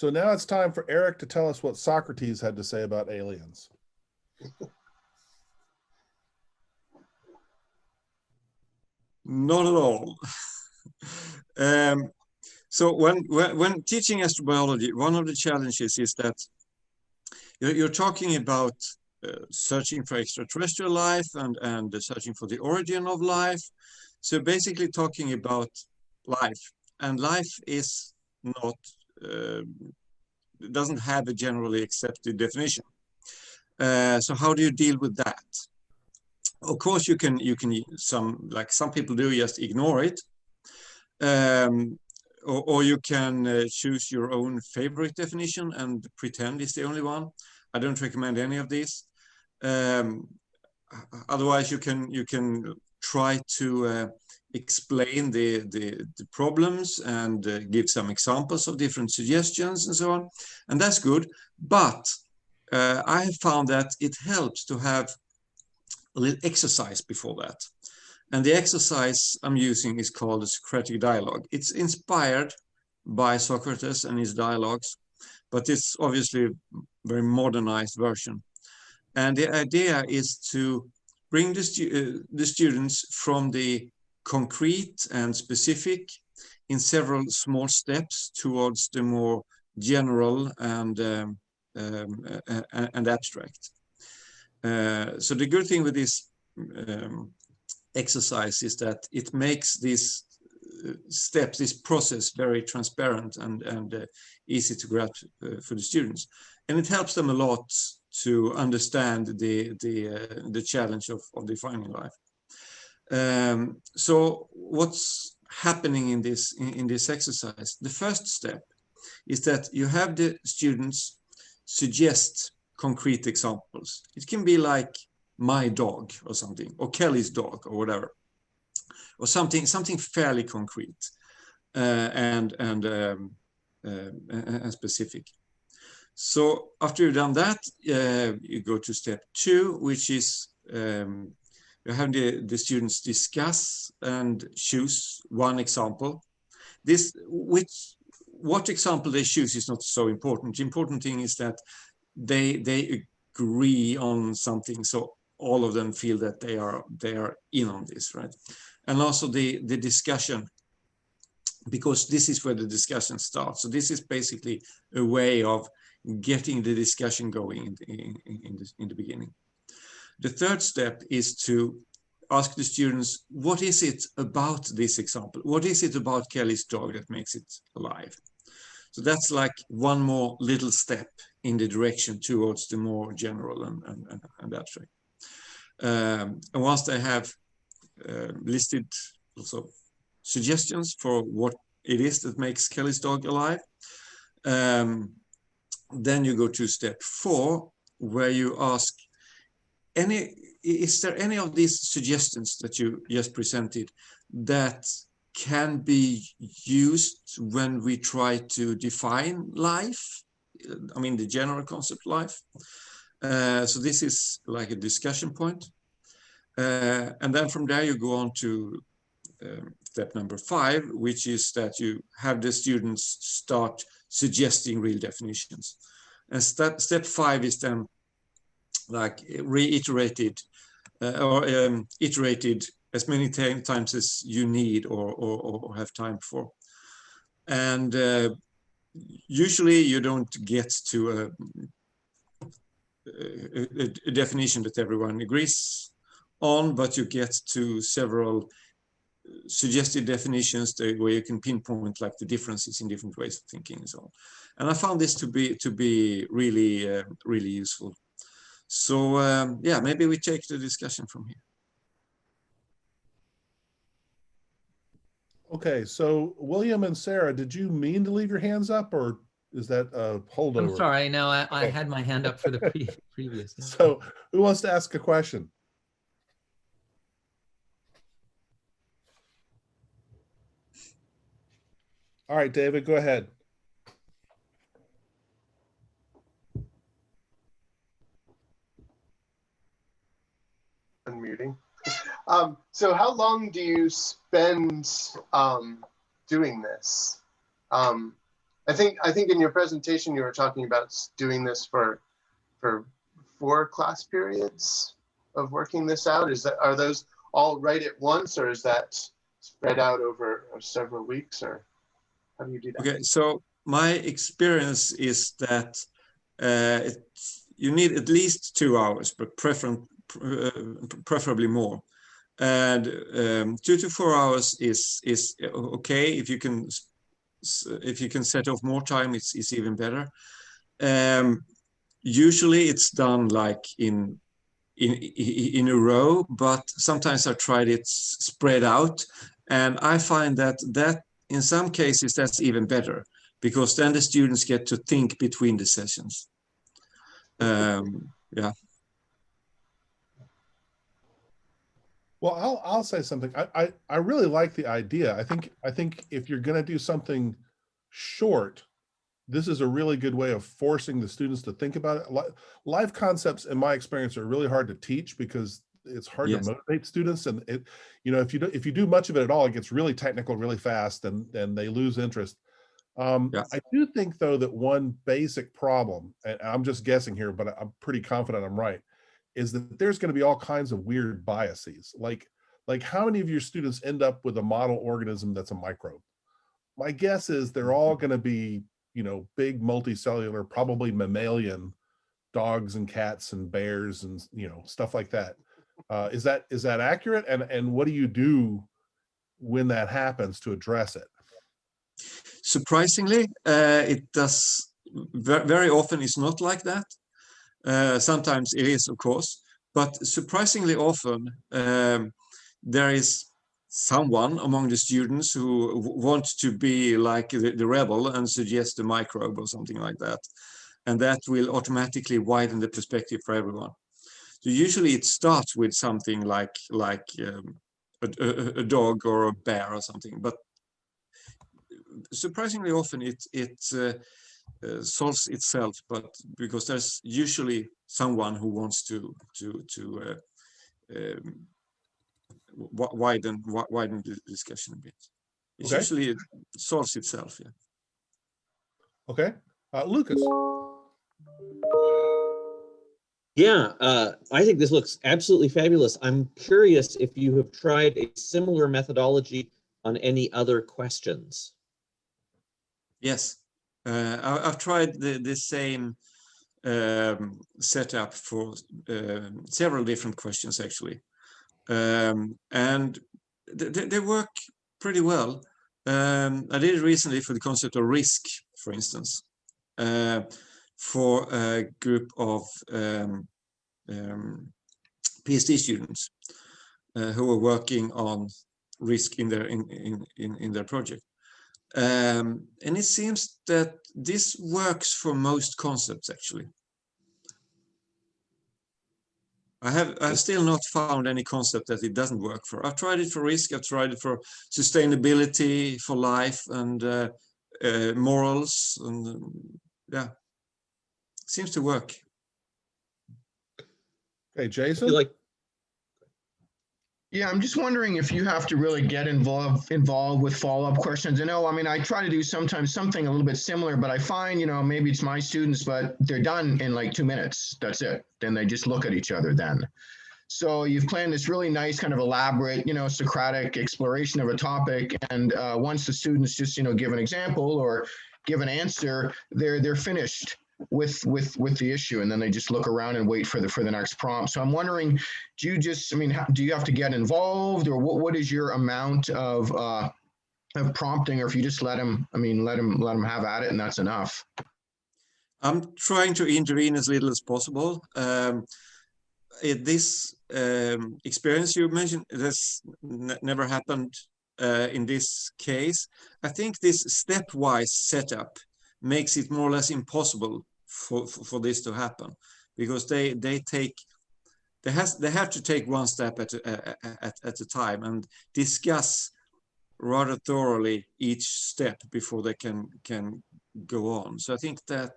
So now it's time for Eric to tell us what Socrates had to say about aliens. Not at all. So when teaching astrobiology, one of the challenges is that you're talking about searching for extraterrestrial life and searching for the origin of life. So basically talking about life, and life is not doesn't have a generally accepted definition. So how do you deal with that? Of course, you can some people do, just ignore it, or you can choose your own favorite definition and pretend it's the only one. I don't recommend any of these. Otherwise, you can try to explain the problems and give some examples of different suggestions and so on, and that's good. But I have found that it helps to have a little exercise before that. And the exercise I'm using is called the Socratic Dialogue. It's inspired by Socrates and his dialogues, but it's obviously a very modernized version. And the idea is to bring the students from the concrete and specific in several small steps towards the more general and abstract. So the good thing with this exercise is that it makes these steps, this process, very transparent and easy to grasp for the students, and it helps them a lot to understand the challenge of defining life. So what's happening in this exercise? The first step is that you have the students suggest concrete examples. It can be like my dog or something, or Kelly's dog or whatever, or something fairly concrete and specific. So after you've done that, you go to step 2, which is you have the students discuss and choose one example. What example they choose is not so important. The important thing is that they agree on something, so all of them feel that they are in on this, right? And also the discussion, because this is where the discussion starts. So this is basically a way of getting the discussion going in the beginning. The third step is to ask the students, what is it about this example? What is it about Kelly's dog that makes it alive? So that's like one more little step in the direction towards the more general and abstract. And once they have listed also suggestions for what it is that makes Kelly's dog alive, then you go to step 4, where you ask, is there any of these suggestions that you just presented that can be used when we try to define life? I mean, the general concept life. So this is like a discussion point. And then from there you go on to step number 5, which is that you have the students start suggesting real definitions. And step 5 is then like reiterated or iterated as many times as you need or have time for. And usually you don't get to a definition that everyone agrees on, but you get to several suggested definitions where you can pinpoint like the differences in different ways of thinking and so on. And I found this to be really really useful. So yeah, maybe we take the discussion from here. Okay, so William and Sarah, did you mean to leave your hands up, or is that a holdover? I'm sorry, no, I had my hand up for the previous. So who wants to ask a question? All right, David, go ahead. Unmuting. So how long do you spend doing this? I think in your presentation you were talking about doing this for 4 class periods of working this out. Are those all right at once, or is that spread out over several weeks, or how do you do that? Okay, so my experience is that you need at least 2 hours, but preferably more. And 2 to 4 hours is okay. If you can set off more time, it's even better. Usually it's done like in a row, but sometimes I tried it spread out, and I find that in some cases that's even better, because then the students get to think between the sessions. Yeah. Well, I'll say something. I really like the idea. I think if you're going to do something short, this is a really good way of forcing the students to think about it. Life concepts, in my experience, are really hard to teach because it's hard to motivate students. And if you do much of it at all, it gets really technical really fast, and they lose interest. I do think, though, that one basic problem, and I'm just guessing here, but I'm pretty confident I'm right, is that there's going to be all kinds of weird biases. Like how many of your students end up with a model organism that's a microbe? My guess is they're all going to be, big multicellular, probably mammalian dogs and cats and bears and, stuff like that. Is that accurate? And what do you do when that happens to address it? Surprisingly, it does very often it's not like that. Sometimes it is, of course, but surprisingly often there is someone among the students who want to be like the rebel and suggest a microbe or something like that. And that will automatically widen the perspective for everyone. So usually it starts with something like a dog or a bear or something, but surprisingly often it solves itself, but because there's usually someone who wants to widen the discussion a bit. It's usually it solves itself. Yeah. Okay, Lucas. Yeah, I think this looks absolutely fabulous. I'm curious if you have tried a similar methodology on any other questions. Yes, I've tried the same setup for several different questions, actually. And they work pretty well. I did it recently for the concept of risk, for instance, for a group of PhD students who were working on risk in their project. And it seems that this works for most concepts, actually. I have still not found any concept that it doesn't work for. I've tried it for risk, I've tried it for sustainability, for life, and morals, and yeah, it seems to work. Okay, Jason. Yeah, I'm just wondering if you have to really get involved with follow-up questions. I try to do sometimes something a little bit similar, but I find, maybe it's my students, but they're done in like 2 minutes. That's it. Then they just look at each other then. So you've planned this really nice kind of elaborate, Socratic exploration of a topic. And once the students just, give an example or give an answer, they're finished with the issue, and then they just look around and wait for the next prompt. So I'm wondering, do you have to get involved, or what is your amount of prompting, or if you just let them have at it and that's enough? I'm trying to intervene as little as possible. This experience you mentioned, this never happened in this case. I think this stepwise setup makes it more or less impossible for this to happen, because they have to take one step at a time and discuss rather thoroughly each step before they can go on. So I think that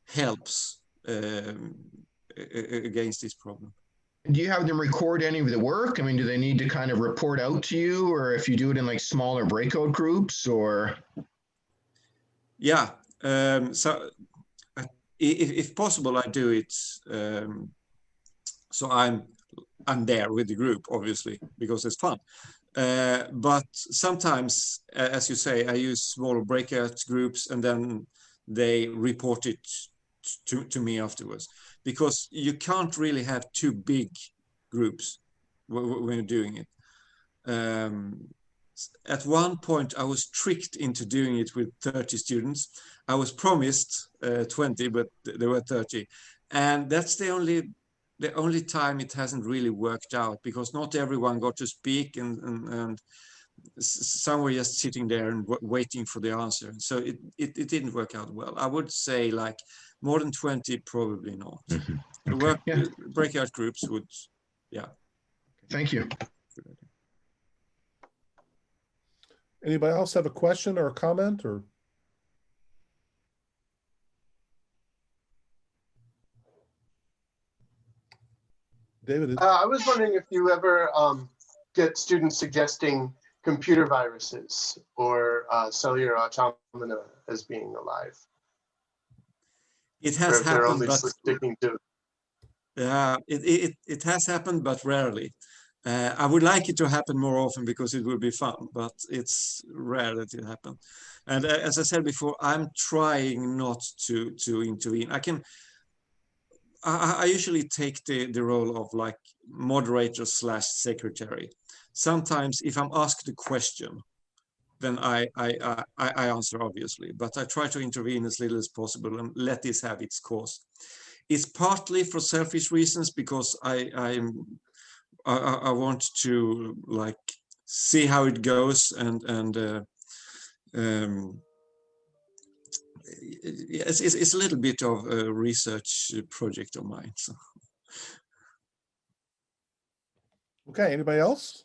helps against this problem. Do you have them record any of the work? Do they need to kind of report out to you, or if you do it in like smaller breakout groups, or? Yeah. So if possible, I do it. So I'm there with the group, obviously, because it's fun. But sometimes, as you say, I use small breakout groups, and then they report it to me afterwards, because you can't really have two big groups when you're doing it. At one point, I was tricked into doing it with 30 students. I was promised 20, but there were 30. And that's the only time it hasn't really worked out, because not everyone got to speak, and some were just sitting there and waiting for the answer. So it didn't work out well. I would say like more than 20, probably not. Okay. Breakout groups would, yeah. Thank you. Anybody else have a question or a comment or? David? I was wondering if you ever get students suggesting computer viruses or cellular automata as being alive. It has or if they're happened, only but sticking to. yeah, it has happened, but rarely. I would like it to happen more often because it would be fun, but it's rare that it happens. And as I said before, I'm trying not to intervene. I usually take the role of like moderator / secretary. Sometimes if I'm asked a question, then I answer, obviously, but I try to intervene as little as possible and let this have its course. It's partly for selfish reasons, because I want to like see how it goes, and it's a little bit of a research project of mine. So. Okay, anybody else?